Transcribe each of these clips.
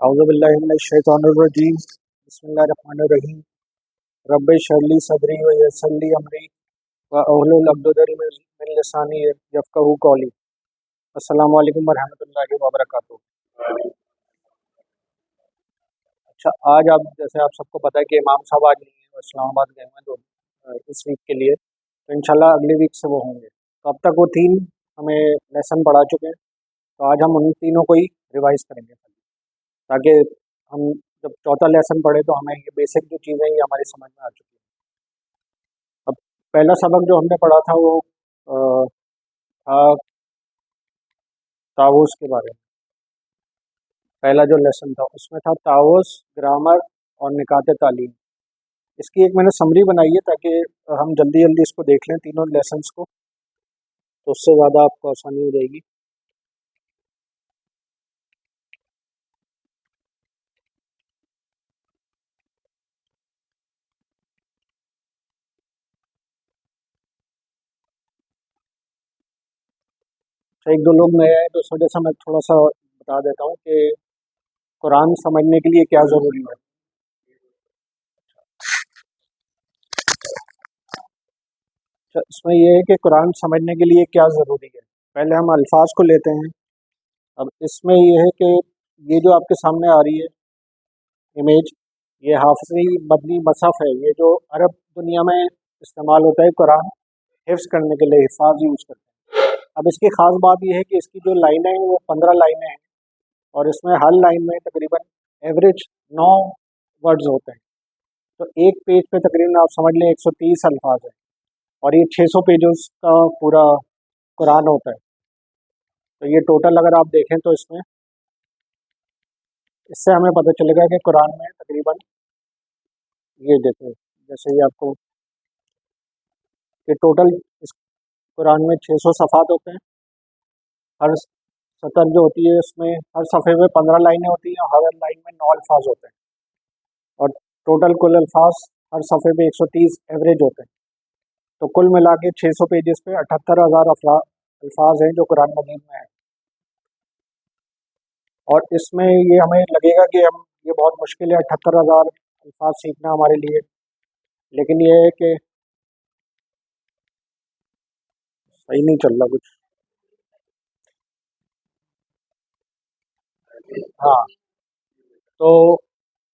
औज़ुबिल्लाहिमिनश्शैतानिर्रजीम बिस्मिल्लाहिर्रहमानिर्रहीम रब्बि इश्रह ली सदरी व यस्सिर ली अमरी व अहलुल उक़दतम मिन लिसानी यफ़क़हू क़ौली। अस्सलामु अलैकुम व रहमतुल्लाहि व बरकातुहू। अच्छा, आज आप जैसे आप सबको पता है कि इमाम साहब आज नहीं है, वो इस्लामाबाद गए हुए हैं इस वीक के लिए। तो इंशाल्लाह अगले वीक से वो होंगे। तो अब तक वो तीन हमें लेसन पढ़ा चुके हैं। तो आज हम उन तीनों को ही रिवाइज करेंगे, ताकि हम जब चौथा लेसन पढ़े तो हमें ये बेसिक जो चीज़ें ये हमारी समझ में आ चुकी हैं। अब पहला सबक जो हमने पढ़ा था वो था ताउस के बारे में। पहला जो लेसन था उसमें था ताउस, ग्रामर और निकात तालीम। इसकी एक मैंने समरी बनाई है ताकि हम जल्दी जल्दी इसको देख लें तीनों लेसन्स को, तो उससे ज़्यादा आपको आसानी हो जाएगी। तो एक दो लोग नए आए तो उस वजह से मैं थोड़ा सा बता देता हूँ कि कुरान समझने के लिए क्या ज़रूरी है। तो इसमें यह है कि कुरान समझने के लिए क्या ज़रूरी है। पहले हम अल्फाज को लेते हैं। अब इसमें यह है कि ये जो आपके सामने आ रही है इमेज, ये हाफजी मदनी मसहफ़ है। ये जो अरब दुनिया में इस्तेमाल होता है कुरान हिफ्ज़ करने के लिए, हिफाज यूज़ करते हैं। अब इसकी ख़ास बात यह है कि इसकी जो लाइनें हैं वो 15 लाइनें हैं, और इसमें हर लाइन में तकरीबन एवरेज 9 वर्ड्स होते हैं। तो एक पेज पे तकरीबन आप समझ लें 130 अल्फाज हैं, और ये 600 पेजेस का पूरा कुरान होता है। तो ये टोटल अगर आप देखें तो इससे हमें पता चलेगा कि कुरान में तकरीबन, ये देखें जैसे ये आपको, ये टोटल इस कुरान में 600 सफ़ात होते हैं। हर सतर जो होती है उसमें हर सफ़े में 15 लाइनें होती हैं, और हर लाइन में 9 अल्फाज होते हैं, और टोटल कुल अल्फाज हर सफ़े पे 130 एवरेज होते हैं। तो कुल मिला के 600 पेजेस पे 78,000 अल्फाज हैं जो कुरान मजीद में है। और इसमें ये हमें लगेगा कि हम, ये बहुत मुश्किल है 78,000 अल्फाज सीखना हमारे लिए, लेकिन ये है कि सही नहीं चल रहा कुछ। हाँ, तो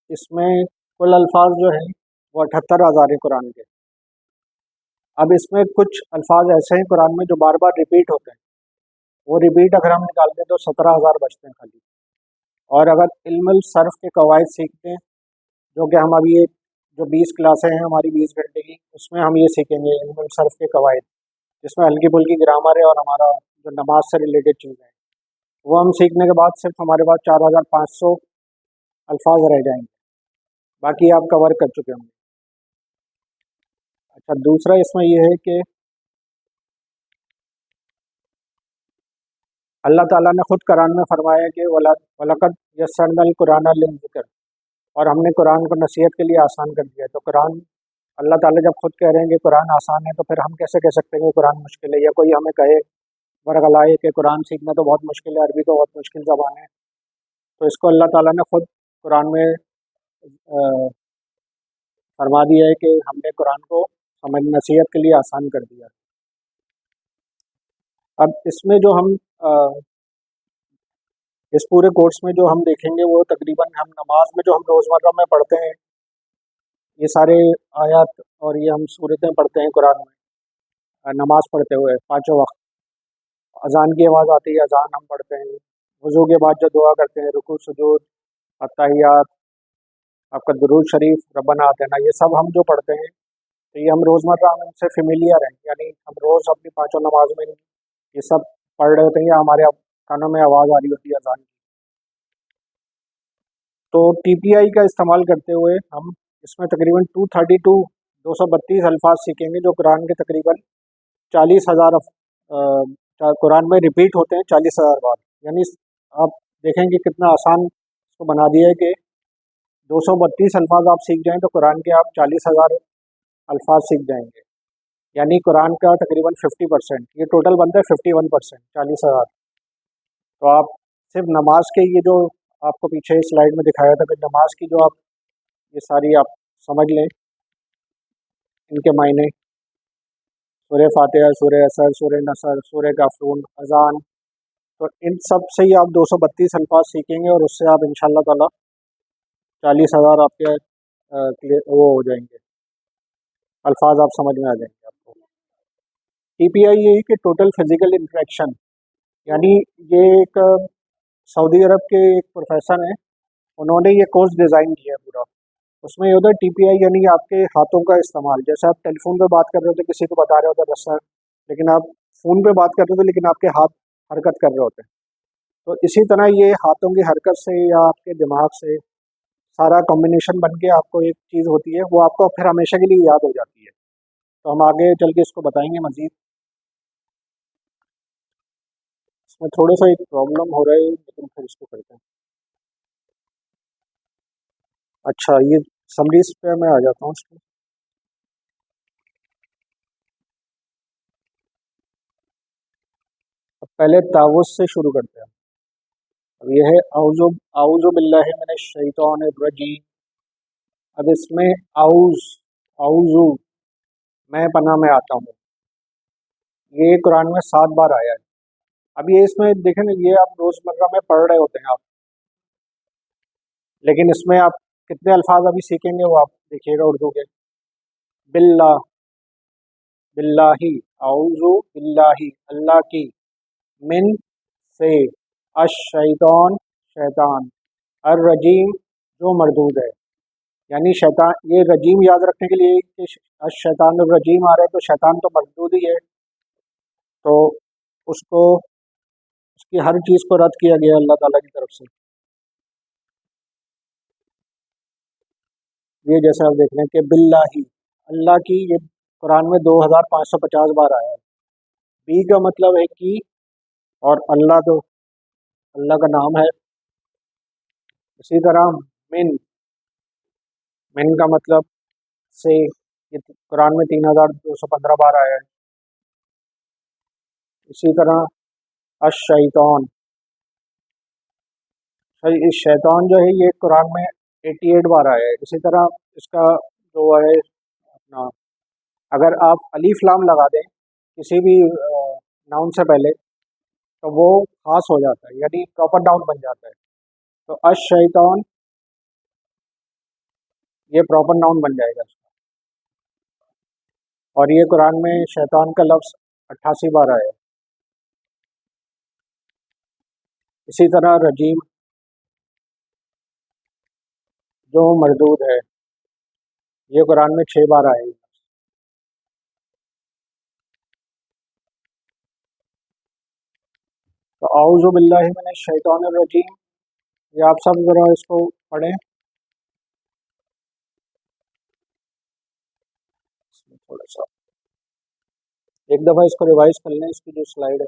इसमें कुल अल्फाज जो हैं वो 78,000 हैं कुरान के। अब इसमें कुछ अल्फाज ऐसे हैं कुरान में जो बार बार रिपीट होते हैं। वो रिपीट अगर हम निकालते हैं तो 17,000 बचते हैं खाली। और अगर इल्मुल सर्फ के कवायद सीखते हैं, जो कि हम अभी ये जो 20 क्लासें हैं हमारी 20 घंटे की, उसमें हम ये सीखेंगे इल्मुल सर्फ के कवायद, जिसमें हल्की फुल्की ग्रामर है और हमारा जो नमाज से रिलेटेड चीज़ें हैं वो हम सीखने के बाद सिर्फ हमारे पास 4,500 अल्फाज रह जाएंगे, बाकी आप कवर कर चुके होंगे। अच्छा, दूसरा इसमें यह है कि अल्लाह ताला ने खुद कुरान में फरमाया कि वलक़द यस्सरनल कुरान लिज़्ज़िक्र, और हमने कुरान को नसीहत के लिए आसान कर दिया है। तो कुरान, अल्लाह ताला जब खुद कह रहे हैं कि कुरान आसान है, तो फिर हम कैसे कह सकते हैं कि कुरान मुश्किल है, या कोई हमें कहे बरगलाए कि कुरान सीखना तो बहुत मुश्किल है, अरबी तो बहुत मुश्किल ज़बान है। तो इसको अल्लाह ताला ने खुद कुरान में फरमा दिया है कि हमने कुरान को समझ नसीहत के लिए आसान कर दिया। अब इसमें जो हम इस पूरे कोर्स में जो हम देखेंगे वो तकरीबन, हम नमाज में जो हम रोज़मर्रा में पढ़ते हैं ये सारे आयत, और ये हम सूरतें पढ़ते हैं कुरान में, नमाज पढ़ते हुए पाँचों वक्त। अजान की आवाज़ आती है, अजान हम पढ़ते हैं। वज़ू के बाद जो दुआ करते हैं, रुकू सुजूद अत्तहियात, आपका दुरूद शरीफ, रब्बना आतिना, ये सब हम जो पढ़ते हैं तो ये हम रोज़मर्रा हम इनसे फेमिलियर हैं, यानी हम रोज़ अपनी पाँचों नमाज में ये सब पढ़ रहे होते हैं, या हमारे कानों में आवाज़ आ रही होती है अजान की। तो टीपीआई का इस्तेमाल करते हुए हम इसमें तकरीबन 232 अल्फाज सीखेंगे, जो कुरान के तकरीबन 40,000 कुरान में रिपीट होते हैं 40,000 बार। यानी आप देखेंगे कितना आसान इसको बना दिया है कि 232 अल्फाज आप सीख जाएं तो कुरान के आप 40,000 अल्फाज सीख जाएंगे। यानी कुरान का तकरीबन 50%, ये टोटल बनता है 51%, 40,000। तो आप सिर्फ नमाज के ये जो आपको पीछे स्लाइड में दिखाया था कि नमाज की जो आप ये सारी आप समझ लें इनके मायने, सूरह फातिहा, सूरह असर, सूरह नसर, सूरह गाफून, अजान, तो इन सब से ही आप 232 अल्फाज सीखेंगे और उससे आप इंशाल्लाह ताला 40,000 आपके वो हो जाएंगे, अल्फाज आप समझ में आ जाएंगे आपको। टीपीआई ये है कि टोटल फिजिकल इंटरेक्शन, यानी ये एक सऊदी अरब के एक प्रोफेसर हैं, उन्होंने ये कोर्स डिज़ाइन किया है पूरा। उसमें ये होता है टीपीआई यानी आपके हाथों का इस्तेमाल, जैसे आप टेलीफोन पे बात कर रहे होते किसी को बता रहे होते बस सर, लेकिन आप फ़ोन पे बात कर रहे होते लेकिन आपके हाथ हरकत कर रहे होते हैं। तो इसी तरह ये हाथों की हरकत से या आपके दिमाग से सारा कॉम्बिनेशन बन के आपको एक चीज़ होती है, वो आपको फिर हमेशा के लिए याद हो जाती है। तो हम आगे चल के इसको बताएंगे मज़ीद। इसमें थोड़ा सा एक प्रॉब्लम हो रहा है लेकिन फिर इसको करते हैं। अच्छा, ये समरीज पे मैं आ जाता हूँ इसको। अब पहले तावुज़ से शुरू करते हैं। अब यह है औज़ु औज़ु बिल्लाहि मिनश शैतानिर रजीम। अब इसमें औज़ु, मैं पनाह में आता हूँ, ये कुरान में 7 बार आया है। अब ये इसमें देखें ना, ये आप रोज़मर्रा में पढ़ रहे होते हैं आप, लेकिन इसमें आप कितने अल्फाज अभी सीखेंगे वो आप देखिएगा उर्दू के। बिल्ला, बिल्लाही, औज़ु बिल्लाही, अल्लाह की, मिन से, अश-शैतान, शैतान, अर-रजीम जो मरदूद है, यानी शैतान, ये रजीम याद रखने के लिए कि अश-शैतान रजीम आ रहा है तो शैतान तो मरदूद ही है, तो उसको उसकी हर चीज़ को रद्द किया गया अल्लाह ताला की तरफ से। ये जैसे आप देख रहे हैं कि बिल्लाही, अल्लाह की, ये कुरान में 2550 बार आया है। बी का मतलब है कि, और अल्लाह तो अल्लाह का नाम है। इसी तरह मिन, मिन का मतलब से, ये कुरान में 3215 बार आया है। इसी तरह अश-शैतान, इस शैतान जो है ये कुरान में 88 बार आया है। इसी तरह इसका जो है अपना, अगर आप अलीफ लाम लगा दें किसी भी नाउन से पहले तो वो खास हो जाता है, यानी प्रॉपर नाउन बन जाता है। तो अश-शैतान ये प्रॉपर नाउन बन जाएगा इसका। और ये कुरान में शैतान का लफ्ज़ 88 बार आया है। इसी तरह रजीम जो मरदूद है, ये कुरान में 6 बार आया है। तो औज़ु बिल्लाहि मिनश शैतानिर रजीम, ये आप सब ज़रा इसको पढ़ें। इसमें थोड़ा सा एक दफ़ा इसको रिवाइज कर लें, इसकी जो स्लाइड है।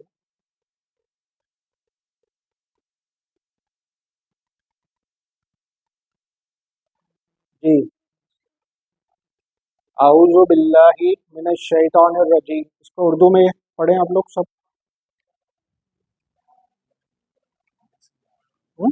जी, औज़ु बिल्लाहि मिनश शैतानिर रजीम, इसको उर्दू में पढ़ें आप लोग सब। हम्म?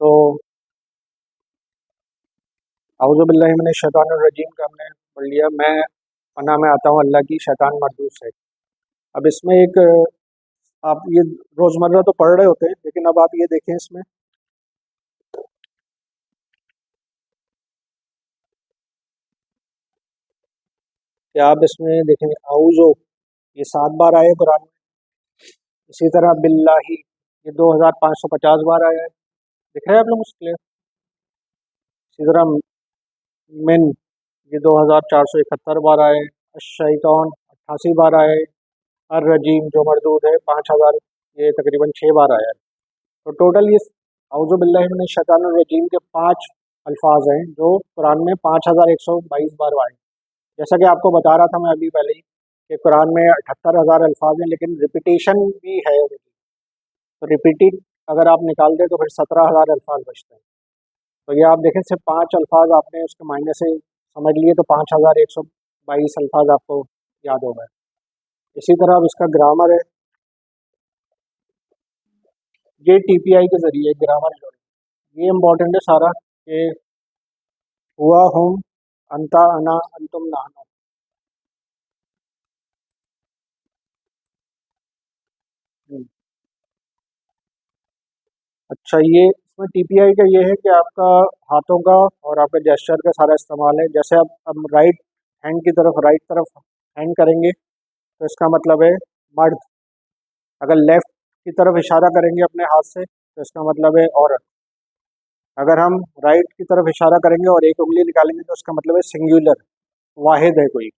तो औज़ु बिल्लाहि मिनश शैतानिर रजीम का हमने पढ़ लिया। मैं पनाह में आता हूँ अल्लाह की शैतान मरदूद से। अब इसमें एक आप ये रोज़मर्रा तो पढ़ रहे होते हैं, लेकिन अब आप ये देखें इसमें कि आप इसमें देखें औज़ु, ये 7 बार आए कुरान में। इसी तरह बिल्लाही ये 2550 बार आया है, दिख रहा है आप लोग उसके लिए। इसी तरह मिन ये 2471 बार आए, अश-शैतान 88 बार आए, अर-रजीम जो मरदूद है 5000, ये तकरीबन 6 बार आया है। तो टोटल ये औज़ु बिल्लाहि मिनश शैतानिर रजीम के 5 अल्फाज हैं जो कुरान में 5122 बार आए। जैसा कि आपको बता रहा था मैं अभी पहले ही कि कुरान में 78,000 अल्फाज हैं, लेकिन रिपीटेशन भी है उनकी। तो रिपीटेड अगर आप निकाल दें तो फिर 17,000 अल्फाज बचते हैं। तो ये आप देखें सिर्फ 5 अल्फाज आपने उसके मायने से समझ लिए तो 5,122 अल्फाज आपको याद हो गए। इसी तरह अब इसका ग्रामर है, ये टीपीआई के जरिए ग्रामर जो है ये इम्पोर्टेंट है सारा, कि हुआ, हुम, अंता, अना, अंतुम, नहनो। हम्म। अच्छा, ये इसमें टीपीआई का ये है कि आपका हाथों का और आपका जेस्चर का सारा इस्तेमाल है। जैसे आप अब राइट हैंड की तरफ, राइट तरफ हैंड करेंगे तो इसका मतलब है मर्द। अगर लेफ्ट की तरफ इशारा करेंगे अपने हाथ से तो इसका मतलब है औरत। अगर हम राइट की तरफ इशारा करेंगे और एक उंगली निकालेंगे तो इसका मतलब है सिंगुलर, वाहिद है कोई।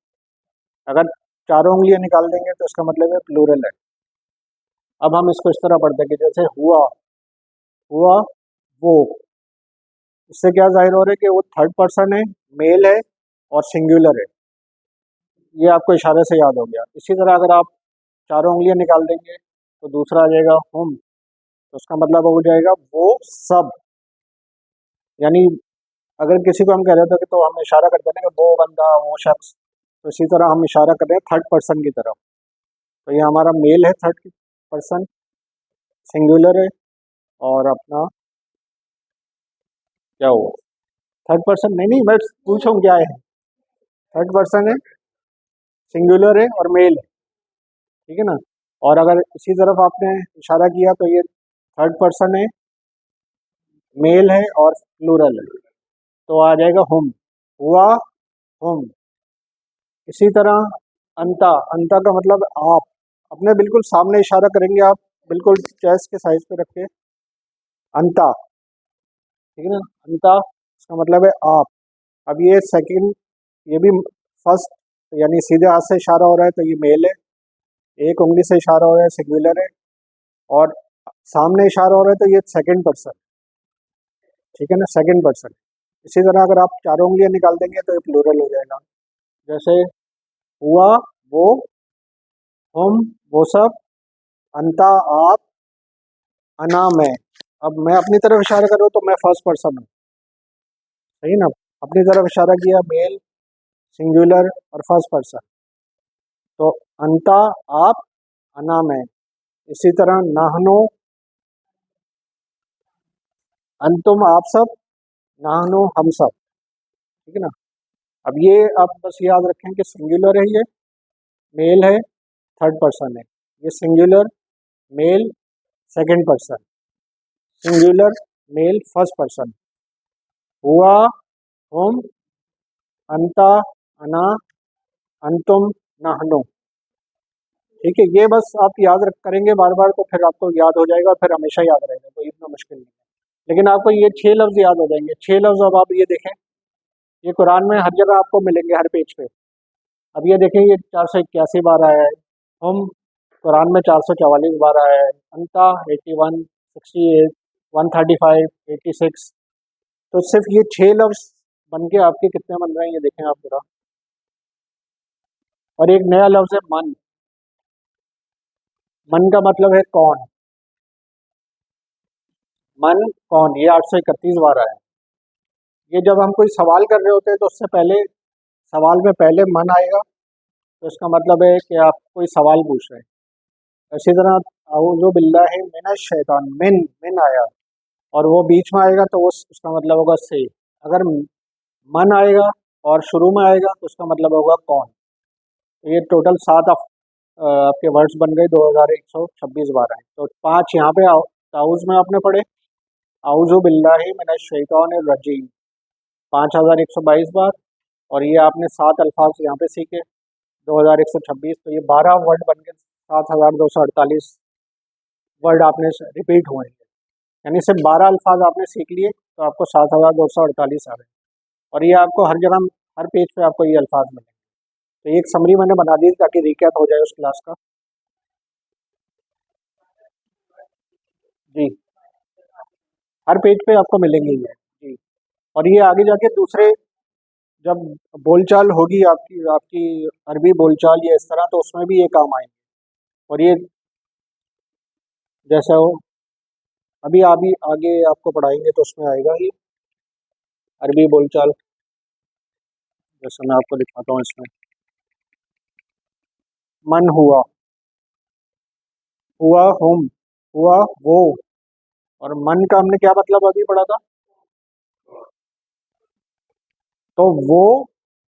अगर चारों उंगलियां निकाल देंगे तो इसका मतलब है प्लूरल है। अब हम इसको इस तरह पढ़ते हैं कि जैसे हुआ, हुआ, वो, इससे क्या जाहिर हो रहा है कि वो थर्ड पर्सन है, मेल है और सिंगुलर है। ये आपको इशारे से याद हो गया। इसी तरह अगर आप चारों उंगलियां निकाल देंगे तो दूसरा आ जाएगा हम, तो उसका मतलब हो जाएगा वो सब। यानी अगर किसी को हम कह रहे थे कि तो हम इशारा करते हैं ना कि वो बंदा, वो शख्स, तो इसी तरह हम इशारा कर रहे हैं थर्ड पर्सन की तरफ। तो ये हमारा मेल है, थर्ड पर्सन, सिंगुलर है, और अपना क्या हुआ, थर्ड पर्सन, नहीं नहीं मैं पूछूं क्या है, थर्ड पर्सन है, सिंगुलर है और मेल है, ठीक है ना। और अगर इसी तरफ आपने इशारा किया तो ये थर्ड पर्सन है, मेल है और प्लूरल है, तो आ जाएगा हुम, हुआ, हुम। इसी तरह अंता, अंता का मतलब आप, अपने बिल्कुल सामने इशारा करेंगे आप, बिल्कुल चेस्ट के साइज पे रख के, अंता, ठीक है ना, अंता, इसका मतलब है आप। अब ये सेकंड, ये भी फर्स्ट, यानी सीधे हाथ से इशारा हो रहा है तो ये मेल है, एक उंगली से इशारा हो रहा है सिंगुलर है, और सामने इशारा हो रहा है तो ये सेकंड पर्सन, ठीक है ना, सेकंड पर्सन। इसी तरह अगर आप चारों उंगलियां निकाल देंगे तो ये प्लूरल हो जाएगा। जैसे हुआ, वो, हम, वो सब, अंता, आप, अना, मैं। अब मैं अपनी तरफ इशारा करूँ तो मैं फर्स्ट पर्सन हूँ, सही ना। अपनी तरफ इशारा किया, मेल, सिंगुलर और फर्स्ट पर्सन, तो अंता, आप, अना, मैं। इसी तरह नाहनो, अंतुम, आप सब, नाहनो, हम सब, ठीक है ना। अब ये आप बस याद रखें कि सिंगुलर है, ये मेल है, थर्ड पर्सन है, ये singular, male, second person, singular, male, first person, हुआ, हम, अंता, अना, अंतुम, नाहनो, ठीक है। ये बस आप याद रख करेंगे बार बार तो फिर आपको याद हो जाएगा, फिर हमेशा याद रहेगा, कोई इतना मुश्किल नहीं है। लेकिन आपको ये 6 लफ्ज याद हो जाएंगे, 6 लफ्ज। अब आप ये देखें, ये कुरान में हर जगह आपको मिलेंगे, हर पेज पे। अब ये देखें, ये 481 बार आया है, हम कुरान में 444 बार आया है, अंता 81, 68, 135, 86। तो सिर्फ ये 6 लफ्ज बन के आपके कितने बन रहे हैं ये देखें आप जरा। और एक नया लफ्ज है मन, मन का मतलब है कौन, मन, कौन, ये 831 बार आया है। ये जब हम कोई सवाल कर रहे होते हैं तो उससे पहले, सवाल में पहले मन आएगा, तो इसका मतलब है कि आप कोई सवाल पूछ रहे हैं। इसी तरह अऊज़ु बिल्लाहि मिनश शैतान, मिन आया और वो बीच में आएगा तो उसका मतलब होगा से। अगर मन आएगा और शुरू में आएगा तो उसका मतलब होगा कौन। तो ये टोटल 7 आपके वर्ड्स बन गए, 2126 बार आए। तो 5 यहाँ पे ताउज़ में आपने पढ़े, अऊज़ु बिल्लाहि मिनश शैतानिर रजीम 5122 बार, और ये आपने 7 अल्फाज यहाँ पे सीखे, 2126। तो ये 12 वर्ड बन के 7248 वर्ड आपने रिपीट हुए हैं। यानी सिर्फ 12 अल्फाज आपने सीख लिए तो आपको 7248 आ गए, और ये आपको हर जगह, हर पेज पे आपको ये अल्फाज मिलेंगे। तो एक समरी मैंने बना दी ताकि रिकैप हो जाए उस क्लास का। जी, हर पेज पे आपको मिलेंगे ये। जी, और ये आगे जाके दूसरे, जब बोलचाल होगी आपकी आपकी अरबी बोलचाल या इस तरह, तो उसमें भी ये काम आएंगे। और ये जैसा हो, अभी आगे आपको पढ़ाएंगे तो उसमें आएगा ये अरबी बोलचाल। जैसे मैं आपको दिखाता हूँ इसमें, मन हुआ, हुआ हुम, हुआ वो, और मन का हमने क्या मतलब अभी पढ़ा था? तो वो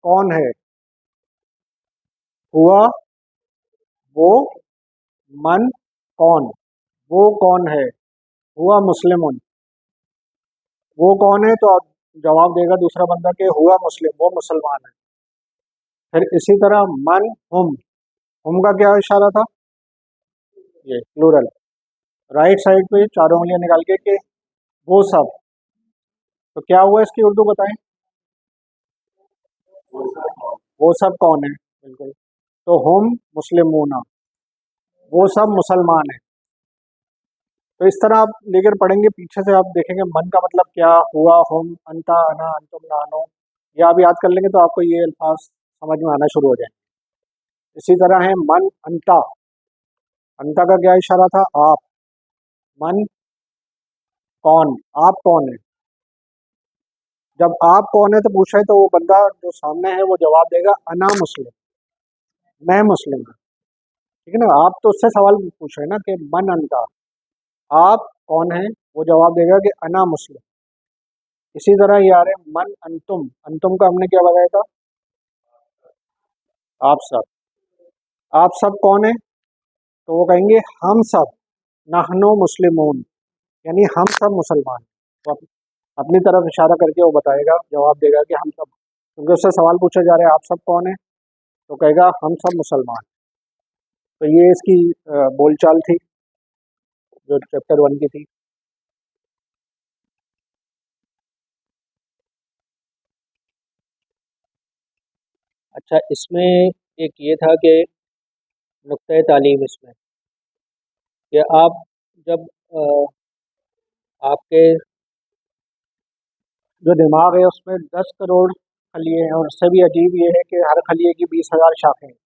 कौन है? हुआ वो, मन कौन, वो कौन है? हुआ मुस्लिमुन, वो कौन है? तो आप जवाब देगा दूसरा बंदा के हुआ मुस्लिम, वो मुसलमान है। फिर इसी तरह मन हुम का क्या इशारा था? ये प्लूरल। राइट साइड पे चारों उंगलियां निकाल के वो सब, तो क्या हुआ इसकी उर्दू बताएं? वो सब कौन है? बिल्कुल। तो हम मुस्लिमूना, वो सब मुसलमान है। तो इस तरह आप लेकर पढ़ेंगे, पीछे से आप देखेंगे मन का मतलब क्या हुआ, हम, अंता, अना, अंतुम, नानो। ये आप याद कर लेंगे तो आपको ये अल्फाज समझ में आना शुरू हो जाएंगे। इसी तरह है मन अंता, अंता का क्या इशारा था? आप। मन कौन, आप कौन है? जब आप कौन है तो पूछे तो वो बंदा जो सामने है वो जवाब देगा अना मुस्लिम, मैं मुस्लिम हूँ। ठीक है ना? आप तो उससे सवाल पूछ रहे हैं ना कि मन अंता, आप कौन है? वो जवाब देगा कि अना मुस्लिम। इसी तरह ये आ रहे हैं मन अंतुम, अंतुम का हमने क्या बताया था? आप सब। आप सब कौन है? तो वो कहेंगे हम सब, नहनो मुस्लिमून, यानी हम सब मुसलमान हैं। तो अपनी तरफ इशारा करके वो बताएगा, जवाब देगा कि हम सब, क्योंकि उससे सवाल पूछा जा रहा है आप सब कौन है, तो कहेगा हम सब मुसलमान। तो ये इसकी बोलचाल थी जो चैप्टर 1 की थी। अच्छा, इसमें एक ये था कि नुक्ता तालीम इसमें, कि आप जब आपके जो दिमाग है उसमें 10 करोड़ खलिए हैं, और उससे भी अजीब ये है कि हर खलिए की 20,000 शाखें हैं,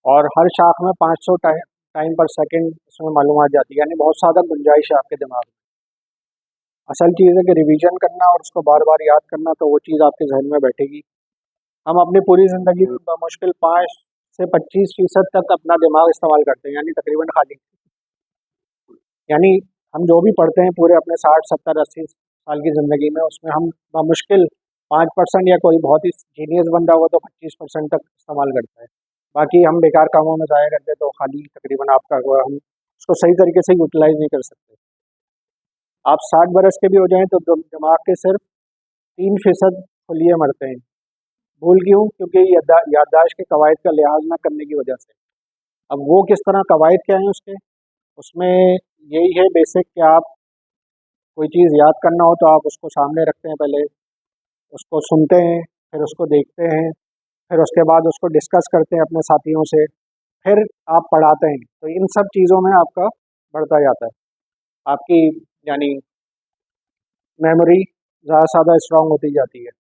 और हर शाख में 500 टाइम पर सेकंड इसमें मालूमात जाती है, यानी बहुत ज़्यादा गुंजाइश है आपके दिमाग में। असल चीज़ है कि रिवीजन करना और उसको बार बार याद करना, तो वो चीज़ आपके जहन में बैठेगी। हम अपनी पूरी ज़िंदगी में मुश्किल 5 से 25% तक अपना दिमाग इस्तेमाल करते हैं, यानी तकरीबन खाली। यानी हम जो भी पढ़ते हैं पूरे अपने 60, 70, 80 साल की ज़िंदगी में, उसमें हम मुश्किल 5% या कोई बहुत ही जीनियस बंदा हुआ तो 25% तक इस्तेमाल करता है। बाकी हम बेकार कामों में ज़ाया करते हैं, तो खाली तकरीबन आपका हुआ, हम उसको सही तरीके से यूटिलाइज नहीं कर सकते। आप 60 बरस के भी हो जाएं तो दिमाग के सिर्फ 3% खुलिए मरते हैं। भूल क्यों? क्योंकि याददाश्त के कवायद का लिहाज ना करने की वजह से। अब वो किस तरह, कवायद क्या है उसके? उसमें यही है बेसिक कि आप कोई चीज़ याद करना हो तो आप उसको सामने रखते हैं, पहले उसको सुनते हैं, फिर उसको देखते हैं, फिर उसके बाद उसको डिस्कस करते हैं अपने साथियों से, फिर आप पढ़ाते हैं। तो इन सब चीज़ों में आपका बढ़ता जाता है, आपकी यानी मेमोरी ज़्यादा से ज़्यादा स्ट्रांग होती जाती है।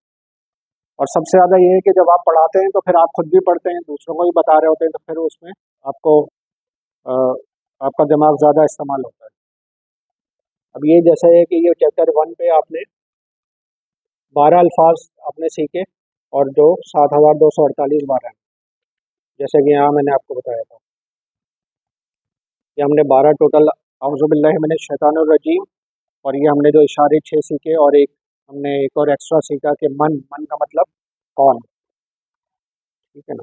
और सबसे ज़्यादा ये है कि जब आप पढ़ाते हैं तो फिर आप खुद भी पढ़ते हैं, दूसरों को भी बता रहे होते हैं, तो फिर उसमें आपको अ, आपका दिमाग ज़्यादा इस्तेमाल होता है। अब ये जैसे है कि ये चैप्टर 1 पे आपने 12 अल्फाज आपने सीखे, और जो 7,248 बार हैं, जैसे कि यहाँ मैंने आपको बताया था कि हमने 12 टोटल औज़ुबिल्लाहि मिनश शैतानिर रजीम, और ये हमने जो इशारे 6 सीखे, और एक हमने एक और एक्स्ट्रा सीखा कि मन, मन का मतलब कौन। ठीक है ना?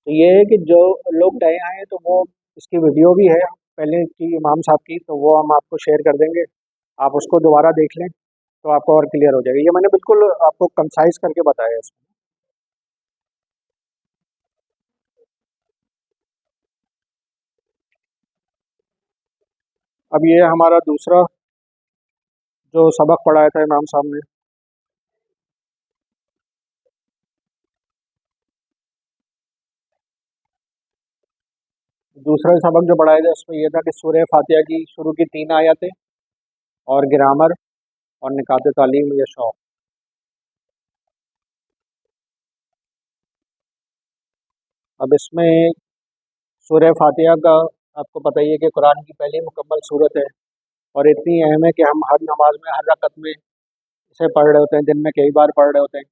तो ये है कि जो लोग नए आए हैं तो वो, इसकी वीडियो भी है पहले की इमाम साहब की, तो वो हम आपको शेयर कर देंगे, आप उसको दोबारा देख लें तो आपको और क्लियर हो जाएगा। ये मैंने बिल्कुल आपको कंसाइज करके बताया है इसमें। अब ये हमारा दूसरा जो सबक पढ़ाया था इमाम साहब ने, दूसरा सबक जो पढ़ाया था उसमें यह था कि सूरह फातिहा की शुरू की 3 आयतें, और ग्रामर, और निकात तालीम या शौक। अब इसमें सूरह फातिहा का आपको पता ही है कि कुरान की पहली मुकम्मल सूरत है, और इतनी अहम है कि हम हर नमाज में, हर रकत में इसे पढ़ रहे होते हैं, दिन में कई बार पढ़ रहे होते हैं।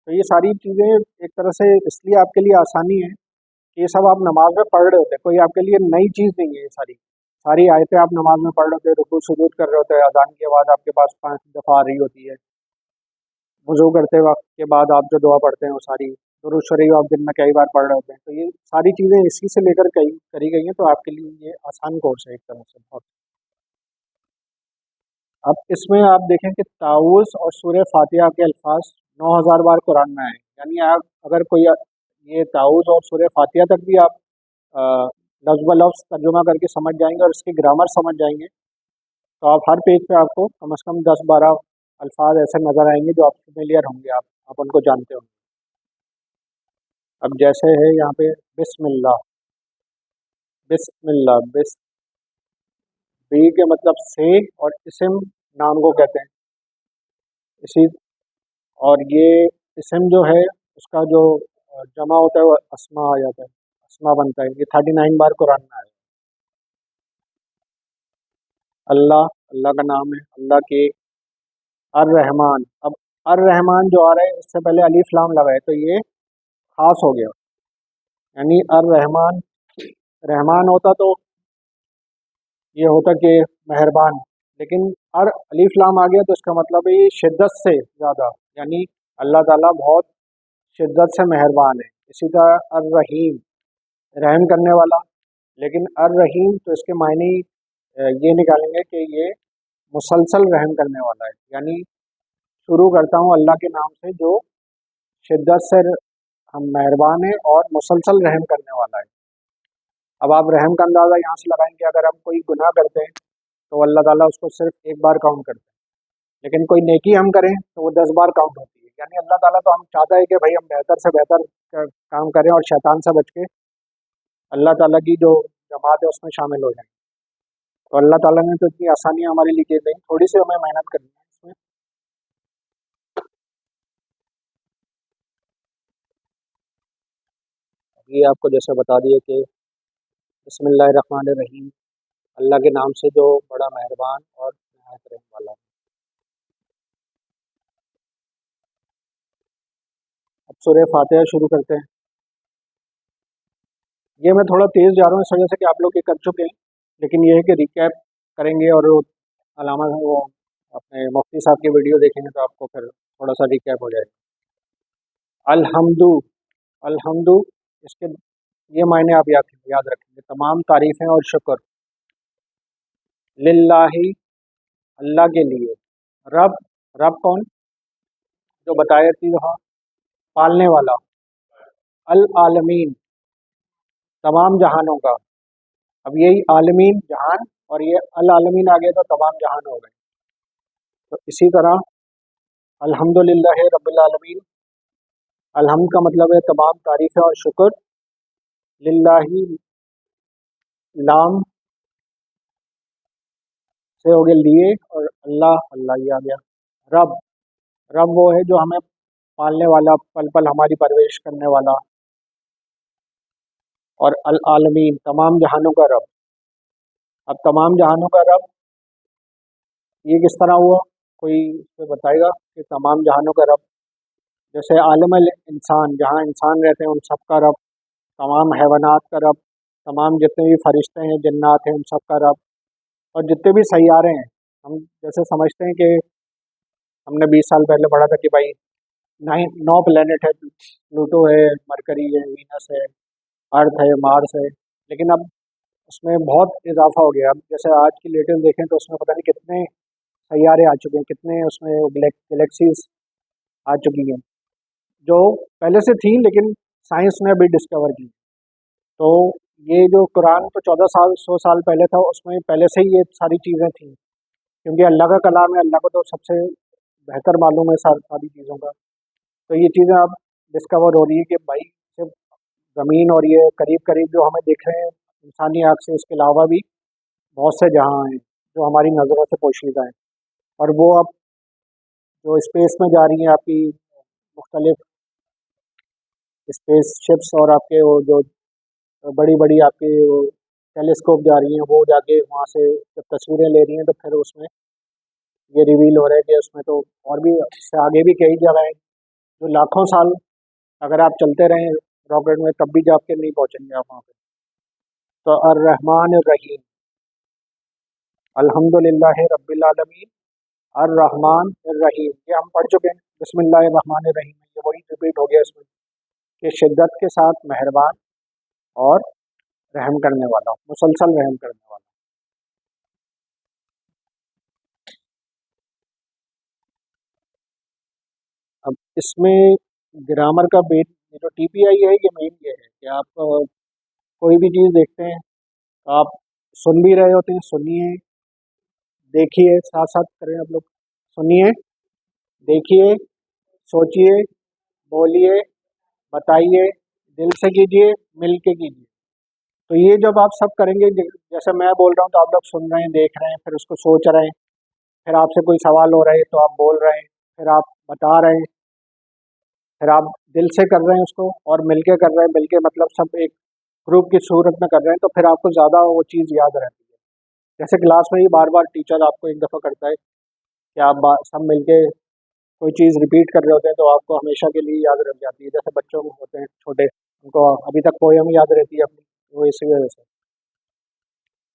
तो ये सारी चीज़ें एक तरह से इसलिए आपके लिए आसानी है कि ये सब आप नमाज में पढ़ रहे होते हैं, कोई आपके लिए नई चीज़ नहीं है। ये सारी सारी आयतें आप नमाज में पढ़ रहे होते हैं, रुकू सुजूद कर रहे होते हैं, अजान की आवाज़ आपके पास 5 दफ़ा आ रही होती है, वुज़ू करते वक्त के बाद आप जो दुआ पढ़ते हैं वो सारी, दुरूद शरीफ आप दिन में कई बार पढ़ रहे होते हैं। तो ये सारी चीज़ें इसी से लेकर कई करी गई हैं, तो आपके लिए ये आसान कोर्स है एक तरह से बहुत। अब इसमें आप देखें कि ताऊस और सूरह फातिहा के अल्फाज 9,000 बार कुरान में आए। यानी आप अगर कोई ये ताऊस और सूरह फातिहा तक भी आप अ, लफ्ज़ ब लफ्ज़ तर्जुमा करके समझ जाएंगे और इसकी ग्रामर समझ जाएंगे, तो आप हर पेज पे आपको कम से कम 10-12 अल्फाज ऐसे नज़र आएंगे जो आप फेमिलियर होंगे, आप उनको जानते होंगे। अब जैसे है यहाँ पे बिस्मिल्लाह, बिस्मिल्लाह, बी के मतलब से, और इस्म नाम को कहते हैं इसी। और ये इस्म जो है उसका जो जमा होता है वो अस्मा आ जाता है, अस्मा बनता है। ये 39 बार कुरान में आया। अल्लाह, अल्लाह का नाम है, अल्लाह के। अर रहमान, अब अर रहमान जो आ रहा है इससे पहले अलीफ लाम लगा है, तो ये खास हो गया। यानी अर रहमान, रहमान होता तो ये होता कि मेहरबान, लेकिन अर अलीफ लाम आ गया तो इसका मतलब है ये शिद्दत से ज़्यादा, यानी अल्लाह ताला बहुत शिद्दत से मेहरबान है। इसी तरह अर रहीम, रहम करने वाला। लेकिन अर रहीम तो इसके मायने ये निकालेंगे कि ये मुसलसल रहम करने वाला है। यानी शुरू करता हूँ अल्लाह के नाम से जो शिद्दत से हम मेहरबान है और मुसलसल रहम करने वाला है। अब आप रहम का अंदाज़ा यहाँ से लगाएंगे, अगर हम कोई गुनाह करते हैं तो अल्लाह ताला उसको सिर्फ एक बार काउंट करते हैं, लेकिन कोई नेकी हम करें तो वो 10 बार काउंट होती है। यानी अल्लाह ताला तो हम चाहता है कि भाई हम बेहतर से बेहतर काम करें और शैतान से बच के अल्लाह ताला की जो जमात है उसमें शामिल हो जाएं। तो अल्लाह ताला ने तो इतनी आसानियाँ हमारे लिए की गई, थोड़ी सी हमें मेहनत करनी है इसमें। ये आपको जैसे बता दिए कि बिस्मिल्लाहिर्रहमानिर्रहीम, अल्लाह के नाम से जो बड़ा मेहरबान और नहायत रहम वाला है। अब सूरह फातिहा शुरू करते हैं। ये मैं थोड़ा तेज़ जा रहा हूँ इस वजह से कि आप लोग ये कर चुके हैं, लेकिन ये है कि रिकैप करेंगे और वो अलामा वो अपने मुफ्ती साहब की वीडियो देखेंगे तो आपको फिर थोड़ा सा रिकैप हो जाएगा। अल्हम्दु, अल्हम्दु, इसके ये मायने आप याद रखेंगे, तमाम तारीफ़ें और शुक्र। लिल्लाही, अल्लाह के लिए। रब, रब कौन? जो बताया थी वहाँ, पालने वाला। अल आलमीन, तमाम जहानों का। अब यही आलमीन जहान, और ये अल आलमीन आ गया तो तमाम जहान हो गए। तो इसी तरह अल्हम्दुलिल्लाह रब्बिल आलमीन, अल्हम्द का मतलब है तमाम तारीफ़ें और शुक्र। लिल्लाही, लाम से हो गए लिए, और अल्लाह, अल्लाह ये आ गया। रब, रब वो है जो हमें पालने वाला, पल पल हमारी परवरिश करने वाला। और अल आलमीन, तमाम जहानों का रब। अब तमाम जहानों का रब ये किस तरह हुआ, कोई इसे बताएगा कि तमाम जहानों का रब? जैसे आलम अल इंसान, जहाँ इंसान रहते हैं उन सब का रब, तमाम हैवानात का रब, तमाम जितने भी फरिश्ते हैं, जन्नात हैं, उन सब का रब, और जितने भी सैयारे हैं। हम जैसे समझते हैं कि हमने 20 साल पहले पढ़ा था कि भाई 9 प्लेनेट है, प्लूटो है, मरकरी है, वीनस है, अर्थ है, मार्स है। लेकिन अब उसमें बहुत इजाफा हो गया। अब जैसे आज की लेटेस्ट देखें तो उसमें पता नहीं कितने सैयारे आ चुके हैं, कितने उसमें गैलेक्सीज आ चुकी हैं, जो पहले से थी लेकिन साइंस ने अभी डिस्कवर की। तो ये जो कुरान तो 14 साल 100 साल पहले था, उसमें पहले से ही ये सारी चीज़ें थी, क्योंकि अल्लाह का कलाम है, अल्लाह को तो सबसे बेहतर मालूम है सारी चीज़ों का। तो ये चीज़ें अब डिस्कवर हो रही है कि भाई सिर्फ ज़मीन और ये करीब करीब जो हमें दिख रहे हैं इंसानी आँख से, इसके अलावा भी बहुत से जहाँ हैं जो हमारी नज़रों से पोशीदा हैं। और वो अब जो स्पेस में जा रही हैं आपकी मुख्तलिफ स्पेस शिप्स और आपके वो जो बड़ी बड़ी आपकी वो टेलीस्कोप जा रही हैं, वो जाके वहाँ से जब तस्वीरें ले रही हैं तो फिर उसमें ये रिवील हो रहा है कि उसमें तो और भी इससे आगे भी कई जगह हैं जो लाखों साल अगर आप चलते रहें रॉकेट में तब भी जाके नहीं पहुँचेंगे आप वहाँ पे। तो अर्रहमान रहीम, अल्हम्दुलिल्लाह रब्बिल आलमीन, अर्रहमान रहीम, ये हम पढ़ चुके हैं। बिस्मिल्लाह रहमान रहीम, ये वही रिपीट हो गया इसमें कि शिद्दत के साथ मेहरबान और रहम करने वाला, मुसलसल रहम करने वाला। अब इसमें ग्रामर का बेट ये जो टीपीआई है ये मेन ये है कि आप कोई भी चीज़ देखते हैं तो आप सुन भी रहे होते हैं, सुनिए, देखिए, साथ साथ करें आप लोग, सुनिए, देखिए, सोचिए, बोलिए, बताइए, दिल से कीजिए, मिल के कीजिए। तो ये जब आप सब करेंगे जैसे मैं बोल रहा हूँ तो आप लोग सुन रहे हैं, देख रहे हैं, फिर उसको सोच रहे हैं, फिर आपसे कोई सवाल हो रहा है तो आप बोल रहे हैं, फिर आप बता रहे हैं, फिर आप दिल से कर रहे हैं उसको और मिलके कर रहे हैं, मिलके मतलब सब एक ग्रुप की सूरत में कर रहे हैं तो फिर आपको ज़्यादा वो चीज़ याद रहती है। जैसे क्लास में ही बार बार टीचर आपको एक दफ़ा करता है कि आप सब मिलके कोई चीज़ रिपीट कर रहे होते हैं तो आपको हमेशा के लिए याद रह जाती है। जैसे बच्चों में होते हैं छोटे, उनको अभी तक पोयम याद रहती है अपनी, वो इसी वजह से।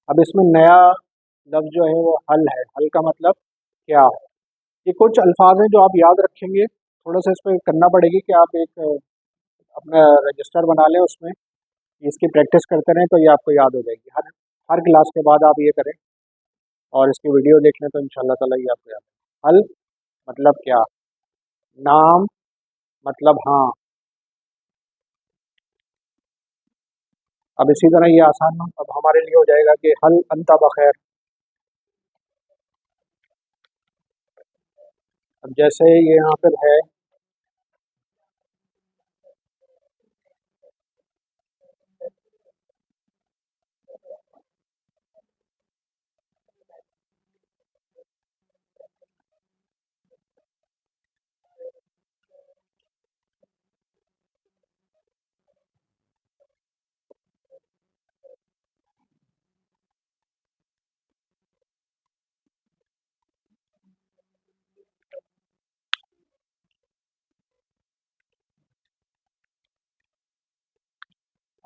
अब इसमें नया लफ्ज़ जो है वो हल है। हल का मतलब क्या? ये कुछ अल्फाज हैं जो आप याद रखेंगे, थोड़ा सा इस पे करना पड़ेगी कि आप एक अपना रजिस्टर बना लें, उसमें इसकी प्रैक्टिस करते रहें तो ये आपको याद हो जाएगी। हर हर क्लास के बाद आप ये करें और इसकी वीडियो देख लें तो इंशाल्लाह ताला ये आपको याद है। हल मतलब क्या? नाम मतलब हाँ। अब इसी तरह ये आसान अब हमारे लिए हो जाएगा कि हल अंता बखैर। अब जैसे ये यहाँ पर है,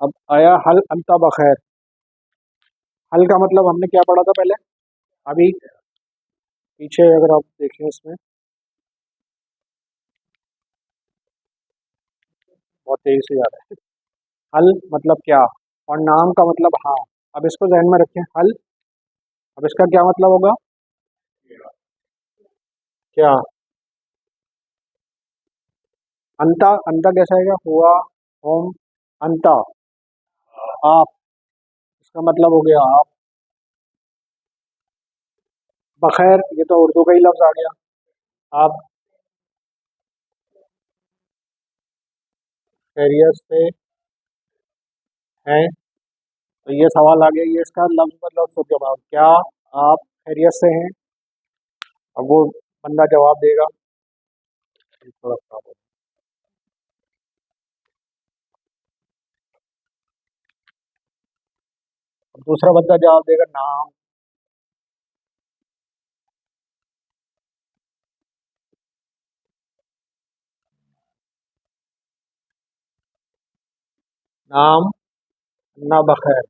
अब आया हल अंता बखैर। हल का मतलब हमने क्या पढ़ा था पहले? अभी पीछे अगर आप देखें इसमें बहुत तेजी से याद है। हल मतलब क्या और नाम का मतलब हाँ। अब इसको ध्यान में रखें, हल। अब इसका क्या मतलब होगा? क्या? अंता, अंता कैसा आएगा? हुआ, होम, अंता, आप, इसका मतलब हो गया आप। बखैर, ये तो उर्दू का ही लफ्ज आ गया। आप खैरियत से हैं, तो ये सवाल आ गया, ये इसका लफ्ज मतलब शुद्ध जवाब क्या? आप खैरियत से हैं? अब वो बंदा जवाब देगा, थोड़ा सा अब दूसरा बंदा जवाब देगा नाम। नाम ना बखैर,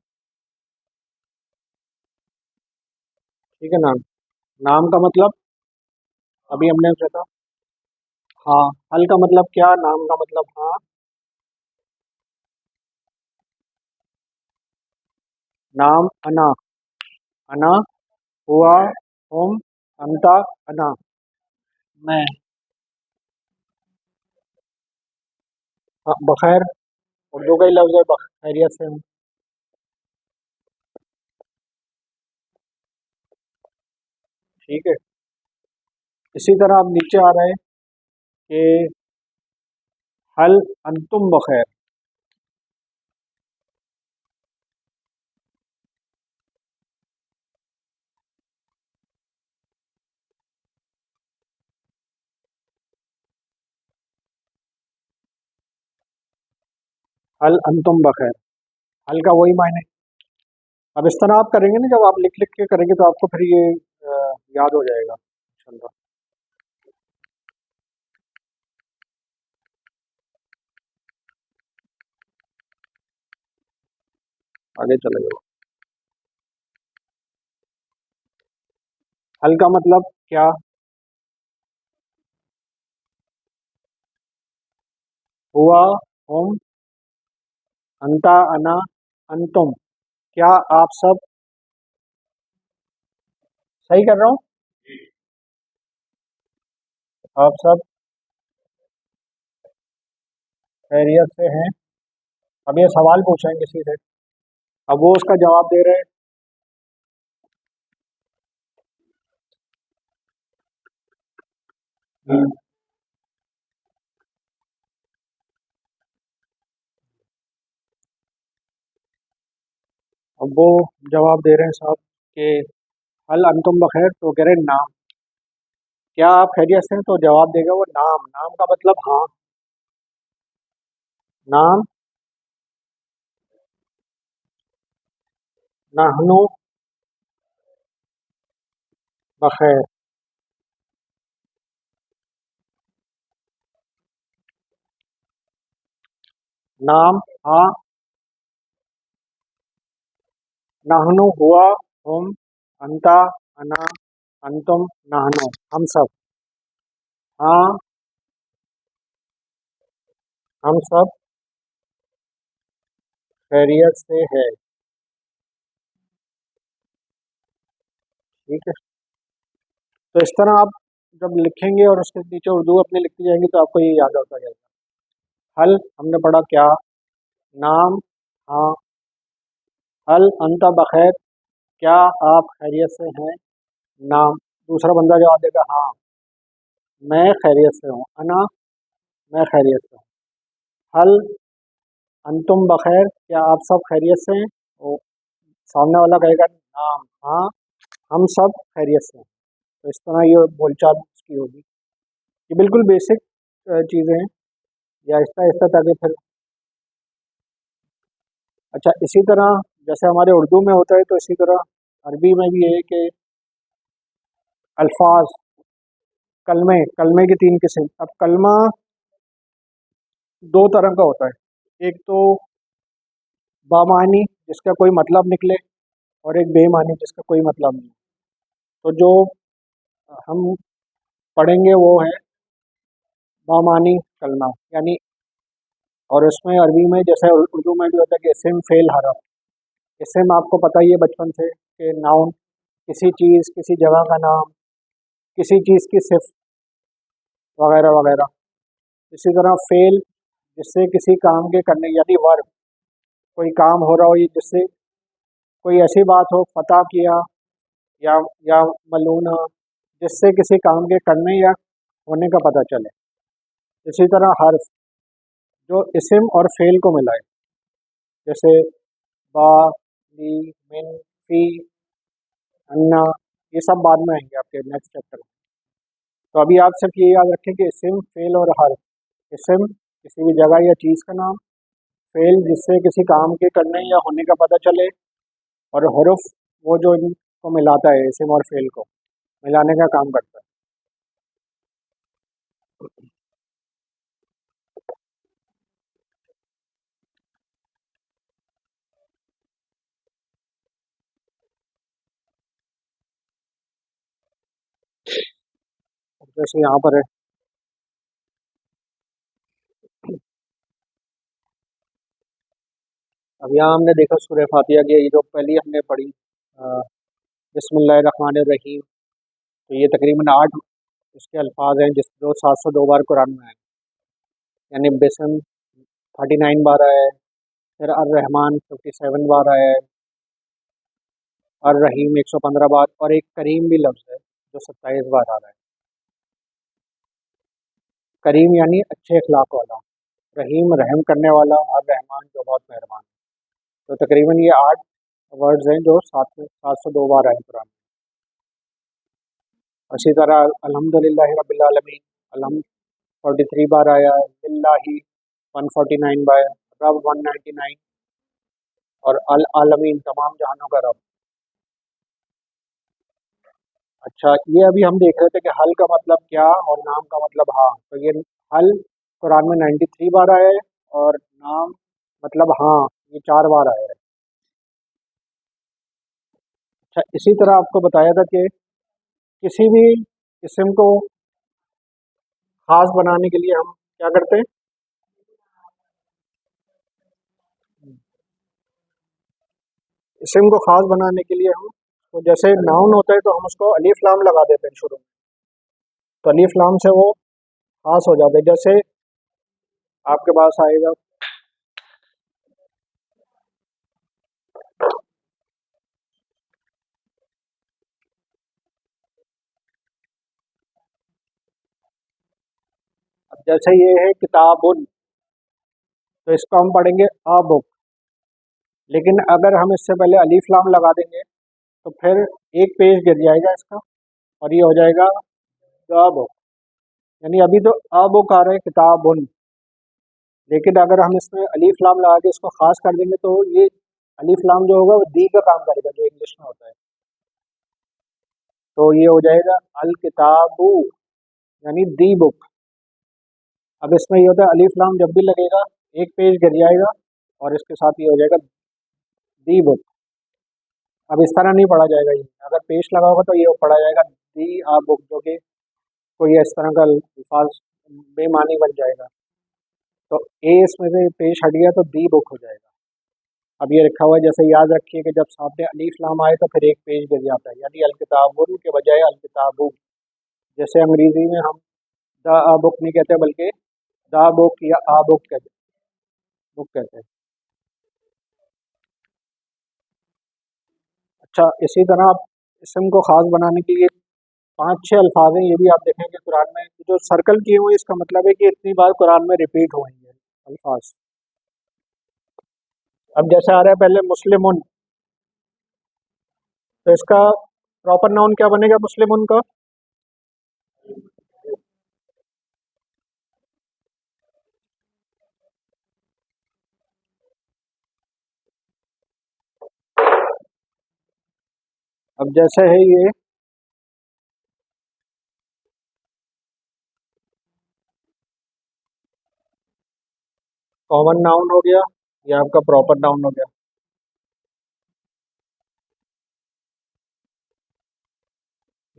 ठीक है। नाम, नाम का मतलब अभी हमने सोचा। हाँ, हल का मतलब क्या, नाम का मतलब हाँ। नाम अना, अना, हुआ, होम, अंता, अना, मैं। हाँ, बखैर उर्दू का ही लफ्ज है, खैरियत से हूँ, ठीक है। इसी तरह अब नीचे आ रहा है कि हल अंतुम बखैर। हल अंतुम बखैर, हल का वही मायने। अब इस तरह आप करेंगे ना, जब आप लिख लिख के करेंगे तो आपको फिर ये याद हो जाएगा इंशाल्लाह। आगे चले जाओ। हल का मतलब क्या? हुआ, हम, अंता, अना, अंतुम, क्या आप सब। सही कर रहा हूँ? आप सब खैरियत से हैं। अब ये सवाल पूछा है किसी से, अब वो उसका जवाब दे रहे हैं। अब वो जवाब दे रहे हैं साहब कि हल अंतुम बखैर, तो कह रहे हैं नाम, क्या आप खैरियत से हैं, तो जवाब देगा वो नाम। नाम का मतलब हाँ, नाम। नहनु बखैर, नाम हाँ। नहनु हुआ, हम, अंता, अना, अंतुम, नहनु हम सब। हाँ, हम सब खैरियत से है। ठीक है, तो इस तरह आप जब लिखेंगे और उसके नीचे उर्दू अपनी लिखती जाएंगे तो आपको ये याद होता जाएगा। हल हमने पढ़ा क्या? नाम हाँ। हल अंता बखैर, क्या आप खैरियत से हैं। नाम, दूसरा बंदा जवाब देगा हाँ, मैं खैरियत से हूँ। अना, मैं खैरियत से हूँ। हल अंतुम बखैर, क्या आप सब खैरियत से हैं। वो सामने वाला कहेगा नाम हाँ, हम सब खैरियत से हैं। तो इस तरह ये बोलचाल उसकी होगी। ये बिल्कुल बेसिक चीज़ें हैं, या आहिस्ता आहिस्ता ताकि फिर। अच्छा, इसी तरह जैसे हमारे उर्दू में होता है, तो इसी तरह अरबी में भी है कि अल्फाज, कलमे, कलमे की तीन किस्म। अब कलमा दो तरह का होता है, एक तो बामानी जिसका कोई मतलब निकले, और एक बेमानी जिसका कोई मतलब नहीं। तो जो हम पढ़ेंगे वो है बामानी कलमा, यानी। और उसमें अरबी में जैसे उर्दू में भी होता है कि इस्म फेल हरफ। इस्म आपको पता ही है बचपन से कि नाउन, किसी चीज़ किसी जगह का नाम, किसी चीज़ की सिर्फ, वगैरह वगैरह। इसी तरह फेल, जिससे किसी काम के करने, यानी वर्ब, कोई काम हो रहा हो, ये जिससे कोई ऐसी बात हो, फतह किया, या या मलूना, जिससे किसी काम के करने या होने का पता चले। इसी तरह हर्फ, जो इस्म और फेल को मिलाए, जैसे बा, ली, मिन, फी, अन्ना, ये सब बाद में आएंगे आपके नेक्स्ट चैप्टर में। तो अभी आप सिर्फ ये याद रखें कि इस्म, फेल और हर्फ। इस्म किसी भी जगह या चीज़ का नाम, फेल जिससे किसी काम के करने या होने का पता चले, और हरूफ वो जो इनको मिलाता है, इस्म और फेल को मिलाने का काम करता है। जैसे यहाँ पर है, अब यहाँ हमने देखा सूरह फातिहा की ये जो पहली हमने पढ़ी, बिस्मिल्लाहिर्रहमानिर्रहीम। तो ये तकरीबन 8 इसके अल्फाज हैं जिस जो 702 बार कुरान में आए। यानी बिस्म 39 बार आया है, फिर अर रहमान 57 बार आया है, अर रहीम 115 बार, और एक करीम भी लफ्ज़ है जो 27 बार आ रहा है। करीम यानी अच्छे अखलाक वाला, रहीम रहम करने वाला, और रहमान जो बहुत मेहरबान है। तो तकरीबन ये 8 वर्ड्स हैं जो 702 बार आए कुरान में। इसी तरह अल्हम्दुलिल्लाहि रब्बिल आलमीन, अलहम 43 बार आया है। लिल्लाहि 149 बार, रब 199 और अल आलमीन तमाम जहानों का रब। अच्छा, ये अभी हम देख रहे थे कि हल का मतलब क्या और नाम का मतलब हाँ। तो ये हल कुरान में 93 बार आया है और नाम मतलब हाँ ये 4 बार आया है। अच्छा, इसी तरह आपको बताया था कि किसी भी किस्म को खास बनाने के लिए हम क्या करते हैं। इसम को खास बनाने के लिए हम तो जैसे नाउन होता है तो हम उसको अलीफ लाम लगा देते हैं शुरू में, तो अलीफ लाम से वो खास हो जाता है। जैसे आपके पास आएगा अब जैसे ये है किताबुन, तो इसको हम पढ़ेंगे अ बुक। लेकिन अगर हम इससे पहले अलीफ लाम लगा देंगे तो फिर एक पेज गिर जाएगा इसका और ये हो जाएगा द बुक। यानी अभी तो अ बुक आ रहा है किताबुन, लेकिन अगर हम इसमें अलीफ लाम लगा के इसको खास कर देंगे तो ये अलीफ लाम जो होगा वो दी का काम करेगा जो इंग्लिश में होता है। तो ये हो जाएगा अल किताबू यानी दी बुक। अब इसमें ये होता है अलीफ लाम जब भी लगेगा एक पेज गिर जाएगा और इसके साथ ये हो जाएगा दी बुक। अब इस तरह नहीं पढ़ा जाएगा, ये अगर पेश लगा होगा तो ये पढ़ा जाएगा दी आ बुक, जो कि कोई इस तरह का अल्फाज बेमानी बन जाएगा। तो ए इसमें से पेश हट गया तो दी बुक हो जाएगा। अब ये रखा हुआ है, जैसे याद रखिए कि जब सामने अलीफ लाम आए तो फिर एक पेज गिर जाता है, यानी अल किताबुन के बजाय अल किताबू। जैसे अंग्रेजी में हम द आ बुक नहीं कहते बल्कि द बुक या आ बुक कहते बुक कहते हैं। अच्छा, इसी तरह आप इसम को खास बनाने के लिए 5-6 अल्फाज हैं, ये भी आप देखेंगे कुरान में जो सर्कल किए हुए हैं, इसका मतलब है कि इतनी बार कुरान में रिपीट हुए हैं अल्फाज। अब जैसे आ रहा है पहले मुस्लिमुन, तो इसका प्रॉपर नाउन क्या बनेगा मुस्लिमुन का। अब जैसे है ये कॉमन नाउन हो गया, ये आपका प्रॉपर नाउन हो गया,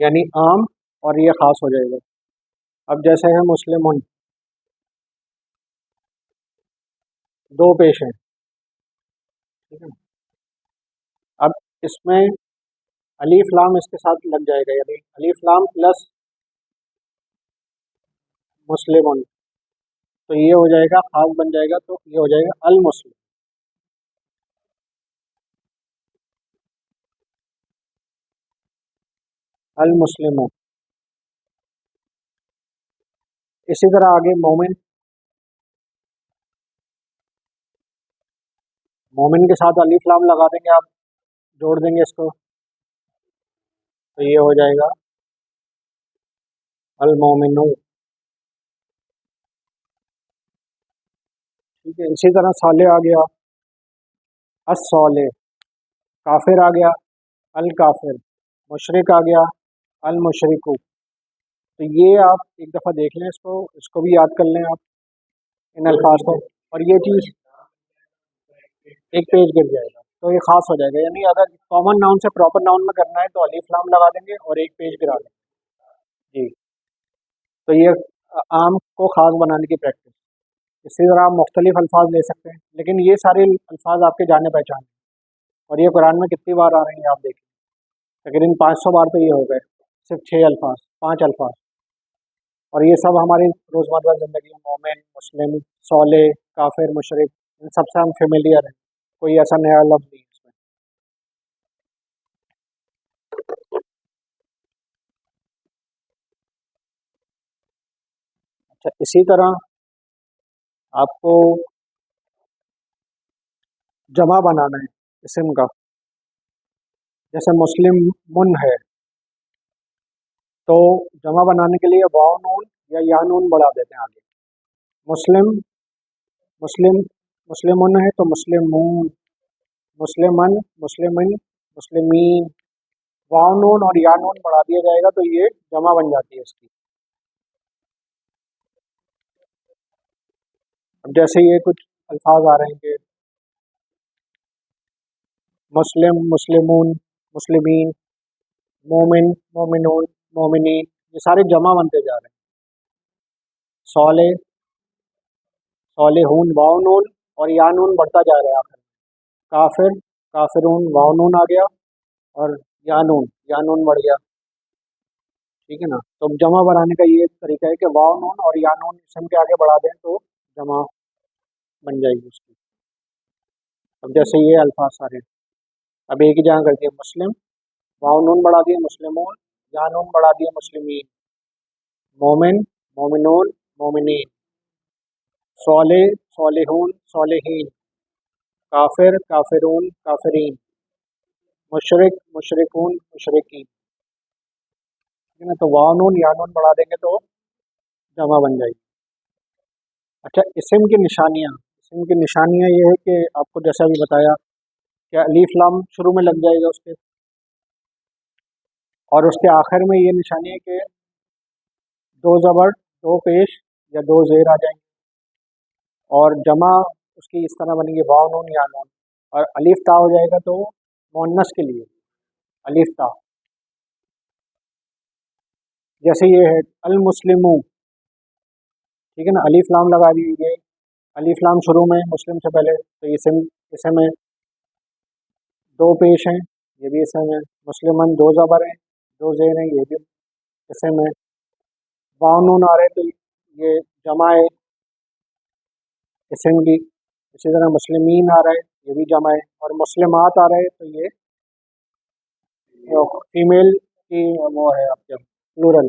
यानी आम, और ये खास हो जाएगा। अब जैसे है मुस्लिमुन, दो पेश हैं, ठीक है। अब इसमें अलीफ लाम इसके साथ लग जाएगा, यानी अलीफ लाम प्लस मुस्लिमुन, तो ये हो जाएगा खास बन जाएगा, तो ये हो जाएगा अल मुस्लिम। अल मुस्लिम। इसी तरह आगे मोमिन, मोमिन के साथ अलीफ लाम लगा देंगे आप, जोड़ देंगे इसको, तो ये हो जाएगा अल मोमिनू। ठीक है, इसी तरह साले आ गया अस सौले, काफिर आ गया अल काफिर, मुशरिक आ गया अल मुशरिकू। तो ये आप एक दफ़ा देख लें, इसको इसको भी याद कर लें आप इन अल्फाज को, और ये चीज़ एक पेज गिर जाएगा तो ये खास हो जाएगा। यानी अगर कॉमन नाउन से प्रॉपर नाउन में करना है तो अलीफ लाम लगा देंगे और एक पेज गिरा देंगे जी। तो ये आम को खास बनाने की प्रैक्टिस। इसी तरह आप मुख्तलिफ अल्फाज ले सकते हैं, लेकिन ये सारे अल्फाज आपके जाने पहचान हैं। और ये कुरान में कितनी बार आ रहे हैं आप देखें, तकरीबन 500 बार तो ये हो गए, सिर्फ 6 अल्फाज, 5 अल्फाज। और ये सब हमारी रोज़मर्रा ज़िंदगी में मोमिन, मुस्लिम, सौले, काफिर, मुशरिक, इन सबसे हम फेमिलियर हैं, कोई ऐसा नया लफ्ज़ नहीं है इसमें। अच्छा, इसी तरह आपको जमा बनाना है इसम का, जैसे मुस्लिम मुन है, तो जमा बनाने के लिए वाव नून या नून बढ़ा देते हैं आगे, मुस्लिम मुस्लिम मुस्लिमुन है तो मुस्लिमून, मुस्लिमन, मुस्लिमिन, मुस्लिमीन। वाव नून और या नून बढ़ा दिया जाएगा तो ये जमा बन जाती है इसकी। अब जैसे ये कुछ अल्फाज आ रहे हैं कि मुस्लिम, मुस्लिमून, मुस्लिमीन, मोमिन, मोमिनून, मोमिनीन, ये सारे जमा बनते जा रहे हैं। सौले, सौलेहून, वाव नून और या नून बढ़ता जा रहा है आखिर में। काफिर, काफिरून, वाव नून आ गया और या नून बढ़ गया। ठीक है ना। तो जमा बनाने का ये तरीका है कि वाव नून और या नून इसम के आगे बढ़ा दें तो जमा बन जाएगी उसकी। अब जैसे ये अल्फाज सारे, अब एक ही जगह कर दिया मुस्लिम, वाव नून बढ़ा दिया मुस्लिमून, या नून बढ़ा दिया मुस्लिमीन, मोमिन, मोमिनून, मोमिनीन, सौले, सौलिहून, सौलिहीन, काफिर, काफिरून, काफिरीन, मुशरिक, मुशरिकून, मुशरिकीन। ठीक है ना। तो वाव नून या नून बढ़ा देंगे तो जमा बन जाएगी। अच्छा, इसम की निशानियाँ, इसम की निशानियाँ ये है कि आपको जैसा भी बताया कि अलीफ लाम शुरू में लग जाएगा उसके, और उसके आखिर में ये निशानी है कि दो ज़बर, दो पेश या दो जेर आ जाएंगे, और जमा उसकी इस तरह बनेगी वाव नून या नून, और अलीफ ता हो जाएगा तो मुअन्नस के लिए अलीफ ता। जैसे ये है अल मुस्लिमू, ठीक है ना, अलीफ लाम लगा दी, ये अलीफ लाम शुरू में मुस्लिम से पहले, तो इसम है, दो पेश हैं, ये भी इसम है। मुस्लिमन, दो ज़बर हैं, दो जेर हैं, ये भी इसम है। वाव नून आ रहे तो ये जमा है इसम की। इसी तरह मुस्लिमीन आ रहा है, ये भी जमा है, और मुस्लिमात आ रहा है तो ये फीमेल की वो है आपके प्लूरल।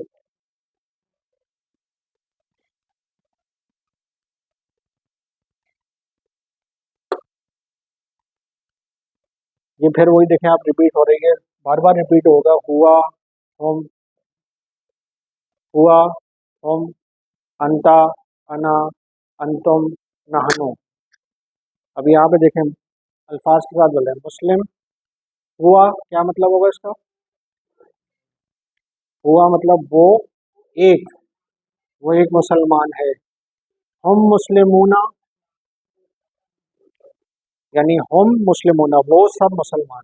ये फिर वही देखें आप, रिपीट हो रही है, बार बार रिपीट होगा, हुआ, हम, हुआ, हम, अंता, अना, अंतुम, नहनु। अब यहाँ पे देखें अल्फाज के साथ बोल रहे हैं मुस्लिम। हुआ क्या मतलब होगा इसका? हुआ मतलब एक वो एक मुसलमान है। हम मुस्लिमूना, यानी हम मुस्लिमूना, वो सब मुसलमान।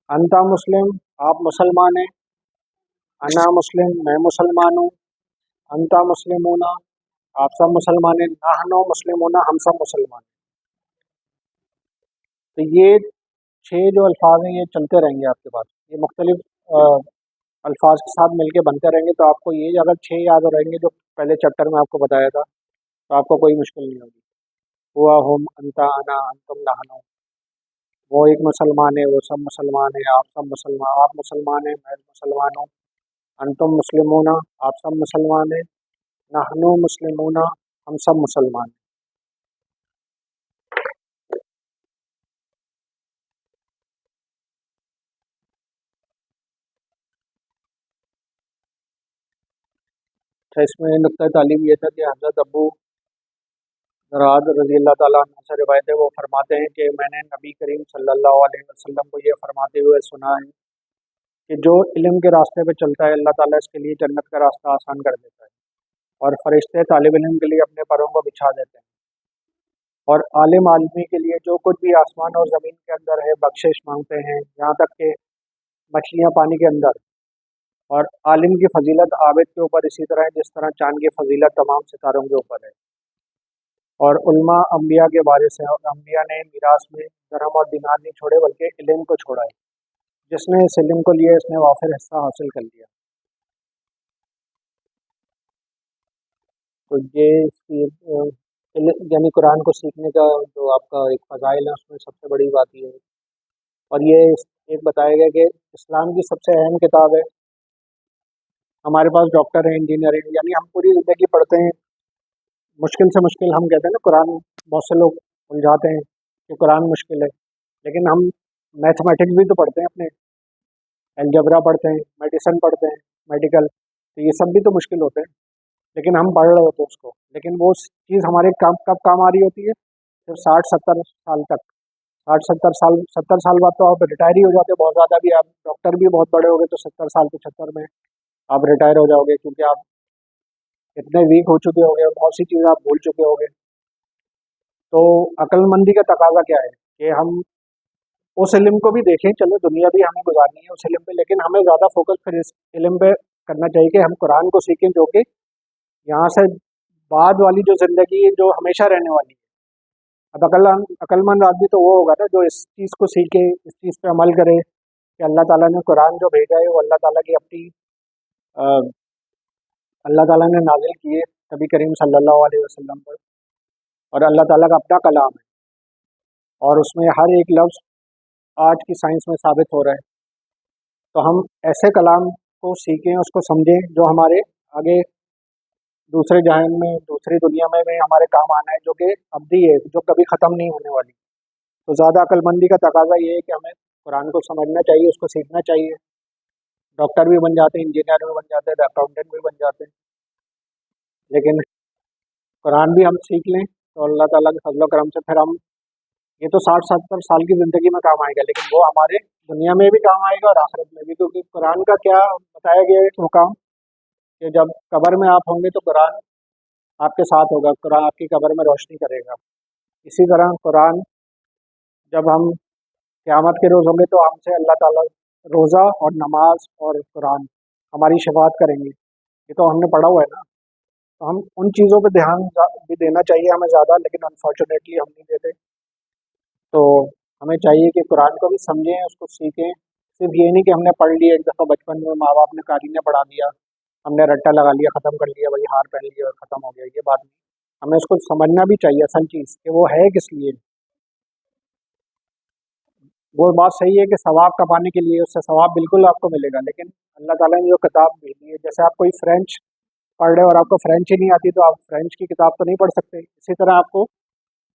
अंता मुस्लिम, आप मुसलमान हैं। अना मुस्लिम, मैं मुसलमान हूँ। अंता मुस्लिमूना, आप सब मुसलमान हैं। नाहनो मुस्लिमूना, हम सब मुसलमान हैं। तो ये छह जो अल्फाज हैं ये चलते रहेंगे आपके पास, ये मुख्तलिफ अल्फाज के साथ मिलके बनते रहेंगे, तो आपको ये अगर छह याद रहेंगे जो पहले चैप्टर में आपको बताया था, तो आपको कोई मुश्किल नहीं होगी। हुआ, हम, अंता, अना, अंतुम, नहनो। वो एक मुसलमान है, वो सब मुसलमान है, आप सब मुसलमान, आप मुसलमान हैं, मैं मुसलमान हूँ। अंतुम मुस्लिमूना, आप सब मुसलमान हैं। नहनु मुस्लिमूना, हम सब मुसलमान हैं। अच्छा, इसमें नुक्ता तालीम ये था कि हज़रत अबू दराद रज़ी अल्लाह ताला अन्हु से रिवायत है, वो फरमाते हैं कि मैंने नबी करीम सल्लल्लाहु अलैहि वसल्लम को ये फरमाते हुए सुना है कि जो इल्म के रास्ते पे चलता है अल्लाह ताला इसके लिए जन्नत का रास्ता आसान कर देता है, और फरिश्ते तालिब इल्म के लिए अपने परों को बिछा देते हैं, और आलिम आदमी के लिए जो कुछ भी आसमान और ज़मीन के अंदर है बख्शिश मांगते हैं, यहाँ तक कि मछलियाँ पानी के अंदर। और आलिम की फजीलत आबिद के ऊपर इसी तरह है जिस तरह चांद की फजीलत तमाम सितारों के ऊपर है। और उल्मा अम्बिया के वारिस हैं, और अम्बिया ने मीरास में दरहम और दिनार नहीं छोड़े बल्कि इल्म को छोड़ा है। जिसने इस इल्म को लिया इसने वाफिर हिस्सा हासिल कर लिया। तो ये इसकी यानी कुरान को सीखने का जो आपका एक फ़ज़ाइल है उसमें सबसे बड़ी बात ये है। और ये एक बताया गया कि इस्लाम की सबसे अहम किताब है। हमारे पास डॉक्टर हैं, इंजीनियर हैं, यानी हम पूरी ज़िंदगी पढ़ते हैं, मुश्किल से मुश्किल हम कहते हैं ना कुरान, बहुत से लोग उलझाते हैं कि कुरान मुश्किल है, लेकिन हम मैथमेटिक्स भी तो पढ़ते हैं, अपने अलजबरा पढ़ते हैं, मेडिसिन पढ़ते हैं, मेडिकल, तो ये सब भी तो मुश्किल होते हैं, लेकिन हम पढ़ रहे होते हैं उसको। लेकिन वो चीज़ हमारे काम कब काम आ रही होती है? सिर्फ 60-70 साल तक। 60-70 साल, 70 साल बाद तो आप रिटायर ही हो जाते हो, बहुत ज़्यादा भी आप डॉक्टर भी बहुत बड़े हो गए तो 70 साल 75 में आप रिटायर हो जाओगे, क्योंकि आप इतने वीक हो चुके होगे और बहुत सी चीज़ें आप भूल चुके होगे। तो अक्लमंदी का तकाजा क्या है कि हम उस इल्म को भी देखें, चलो दुनिया भी हमें गुजारनी है उस इल्म पे, लेकिन हमें ज़्यादा फोकस फिर इस इल्म पे करना चाहिए कि हम कुरान को सीखें, जो कि यहाँ से बाद वाली जो ज़िंदगी है जो हमेशा रहने वाली है। अब अक्लमंद आदमी तो वो होगा ना जो इस चीज़ को सीखे, इस चीज़ पे अमल करे कि अल्लाह ताला ने कुरान जो भेजा है वो अल्लाह ताला की अपनी अ, अल्लाह ताला ने नाजिल किए नबी करीम सल्लल्लाहु अलैहि वसल्लम पर, और अल्लाह ताला का अपना कलाम है, और उसमें हर एक लफ्ज़ आज की साइंस में साबित हो रहा है। तो हम ऐसे कलाम को सीखें, उसको समझें जो हमारे आगे दूसरे जहान में, दूसरी दुनिया में भी हमारे काम आना है, जो कि अब्दी है, जो कभी ख़त्म नहीं होने वाली। तो ज़्यादा अक्लमंदी का तकाजा ये है कि हमें कुरान को समझना चाहिए, उसको सीखना चाहिए। डॉक्टर भी बन जाते हैं, इंजीनियर भी बन जाते हैं, अकाउंटेंट भी बन जाते हैं, लेकिन कुरान भी हम सीख लें तो अल्लाह ताला के फजल करम से फिर हम, ये तो 60-70 साल की ज़िंदगी में काम आएगा, लेकिन वो हमारे दुनिया में भी काम आएगा और आखिरत में भी, क्योंकि कुरान का क्या बताया गया है मुकाम कि जब कब्र में आप होंगे तो कुरान आपके साथ होगा, कुरान आपकी कब्र में रोशनी करेगा। इसी तरह कुरान जब हम क़यामत के रोज़ होंगे तो हमसे अल्लाह ताला रोज़ा और नमाज और कुरान हमारी शफाअत करेंगे। ये तो हमने पढ़ा हुआ है ना। तो हम उन चीज़ों पे ध्यान भी देना चाहिए हमें ज़्यादा, लेकिन अनफॉर्चुनेटली हम नहीं देते। तो हमें चाहिए कि कुरान को भी समझें, उसको सीखें। सिर्फ ये नहीं कि हमने पढ़ लिया एक दफ़ा बचपन में, माँ बाप ने कारीने पढ़ा दिया, हमने रट्टा लगा लिया, ख़त्म कर लिया, वही हार पहन लिया और ख़त्म हो गया, ये बात नहीं। हमें उसको समझना भी चाहिए असल चीज़ कि वो है किस लिए। वो बात सही है कि सवाब कमाने के लिए, उससे सवाब बिल्कुल आपको मिलेगा, लेकिन अल्लाह ताला ने जो किताब भेजी है, जैसे आप कोई फ्रेंच पढ़ रहे हो और आपको फ्रेंच ही नहीं आती तो आप फ्रेंच की किताब तो नहीं पढ़ सकते। इसी तरह आपको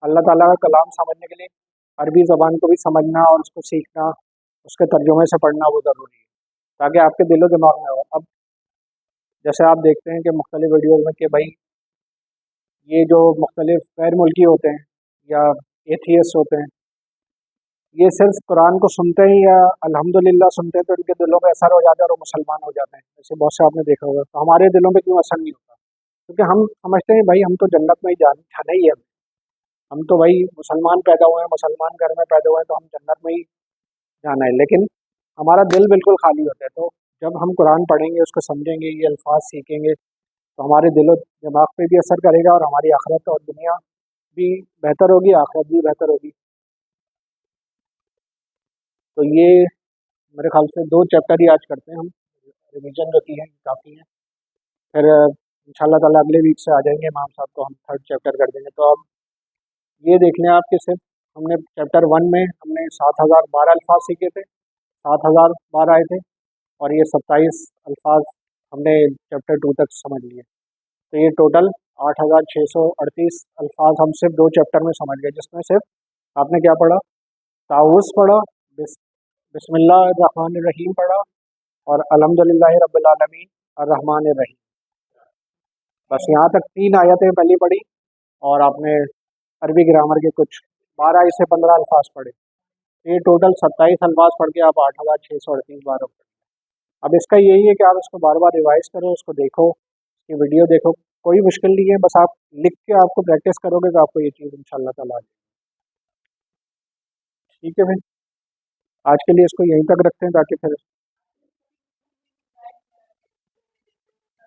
अल्लाह ताला का कलाम समझने के लिए अरबी ज़बान को भी समझना और उसको सीखना, उसके तर्जुमे से पढ़ना वो ज़रूरी है, ताकि आपके दिलो दिमाग में हो। अब जैसे आप देखते हैं कि मुख्तलिफ वीडियोज़ में कि भाई ये जो मुख्तलिफ गैर मुल्की होते हैं या एथियस्ट होते हैं, ये सिर्फ कुरान को सुनते हैं या अल्हम्दुलिल्लाह सुनते हैं तो इनके दिलों पे असर हो जाता है और वो मुसलमान हो जाते हैं। जैसे बहुत से आपने देखा होगा, तो हमारे दिलों पे क्यों असर नहीं होता? क्योंकि हम समझते हैं भाई हम तो जन्नत में ही जाना ही है, हम तो भाई मुसलमान पैदा हुए हैं, मुसलमान घर में पैदा हुए हैं, तो हम जन्नत में ही जाना है। लेकिन हमारा दिल बिल्कुल खाली होता है। तो जब हम कुरान पढ़ेंगे, उसको समझेंगे, ये अल्फाज सीखेंगे, तो हमारे दिलो दिमाग पे भी असर करेगा और हमारी आखिरत और दुनिया भी बेहतर होगी, आखिरत भी बेहतर होगी। तो ये मेरे ख्याल से 2 चैप्टर ही आज करते हैं हम, रिवीजन जो की है काफ़ी है। फिर इंशाल्लाह ताला अगले वीक से आ जाएंगे इमाम साहब, तो हम 3rd चैप्टर कर देंगे। तो अब ये देख लें आप कि सिर्फ हमने चैप्टर 1 में हमने 7012 अल्फाज सीखे थे, 7012 आए थे, और ये 27 अल्फाज हमने चैप्टर 2 तक समझ लिए। तो ये टोटल 8638 अल्फाज हम सिर्फ 2 चैप्टर में समझ गए, जिसमें सिर्फ आपने क्या पढ़ा? ताउस पढ़ा, बिस्मिल्लाहिर्रहमानिर्रहीम पढ़ा, और अल्हम्दुलिल्लाहि रब्बिल आलमीन अर्रहमानिर रहीम। बस यहाँ तक 3 आयतें पहली पढ़ी, और आपने अरबी ग्रामर के कुछ 12 से 15 अल्फाज पढ़े। ये टोटल 27 अल्फाज पढ़ के आप 8638 बार पढ़े। अब इसका यही है कि आप इसको बार बार रिवाइज करो, उसको देखो, ये वीडियो देखो, कोई मुश्किल नहीं है, बस आप लिख के आपको प्रैक्टिस करोगे तो आपको ये चीज़ इंशाल्लाह ताला आ जाएगी। ठीक है भाई, आज के लिए इसको यहीं तक रखते हैं ताकि फिर